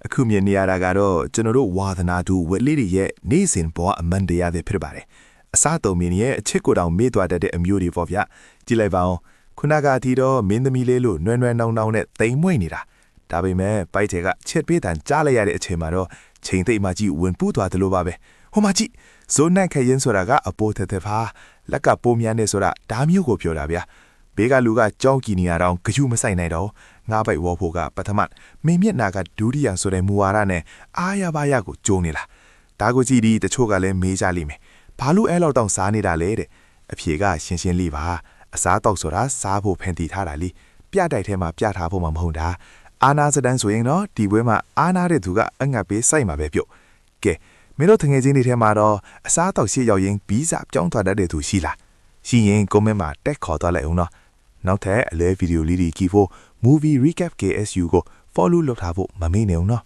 အခုမြင်နေရတာကတော့ကျွန်တော်တို့ဝါသနာတူဝက်လေးတွေရဲ့နေ့စဉ်ဘဝအမှန်တရားတွေဖြစ်ပါတယ်အစားတုံမင်းရဲ့အချစ်ကိုတောင်မေ့သွားတတ်တဲ့အမျိုးတွေပေါ့ဗျာကြည့်လိုက်ပါဦးခုနကအတီတော့မင်းသမီးလေးလို့နွဲ့နွဲ့နှောင်းနှောင်းနဲ့တိမ်မွေ့နေတာဒါပေမဲ့ပိုက်တဲ့ကချက်ပေးတန်ကြားလိုက်ရတဲ့အချိန်မှာတော့ချိန်သိမ့်မှကြီးဝင်ပူးသွားတယ်လို့ပါပဲဟိုမှာကြည့်ဇိုးနိုင်ခရင်ဆိုတာကအပိုးသက်သက်ဖာလက်ကပိုးမြန်းနေဆိုတာဓာမျိုးကိုပြောတာဗျာဘေးကလူကကြောင်းကြည့်နေရတော့ဂယုမဆိုင်နိုင်တော့ငါးပိုက်ဝေါ်ဖို့ကပထမမင်းမျက်နာကဒုတိယဆိုတဲ့မူဝါဒနဲ့အားရပါရကိုကျုံနေလားဒါကိုကြည့်ဒီတချို့ကလည်းမေးကြလိမ့်မယ်ဘာလို့အဲ့လောက်တောင်စားနေတာလဲတဲ့အဖြေကရှင်းရှင်းလေးပါအစားတောက်ဆိုတာစားဖို့ဖန်တီးထားတာလေပြတိုက်ထဲမှာပြထားဖို့မှမဟုတ်တာအာနာစတန်ဆိုရင်တော့ဒီပွဲမှာအာနာတဲ့သူကအငတ်ပေးစိုက်မှာပဲပြုတ်ကဲမင်းတို့တငယ်ချင်းတွေထဲမှာတော့အစားတောက်ရှေ့ရောက်ရင်ဘီးစာပြောင်းသွားတတ်တဲ့သူရှိလားရှိရင်ကွန်မန့်မှာတက်ခေါ်သွားလိုက်အောင်နော်နောက်ထပ်အလဲဗီဒီယိုလေးတွေကြည့်ဖို့ Movie Recap KSU ကို follow လုပ်ထားဖို့မမေ့နေအောင်နော်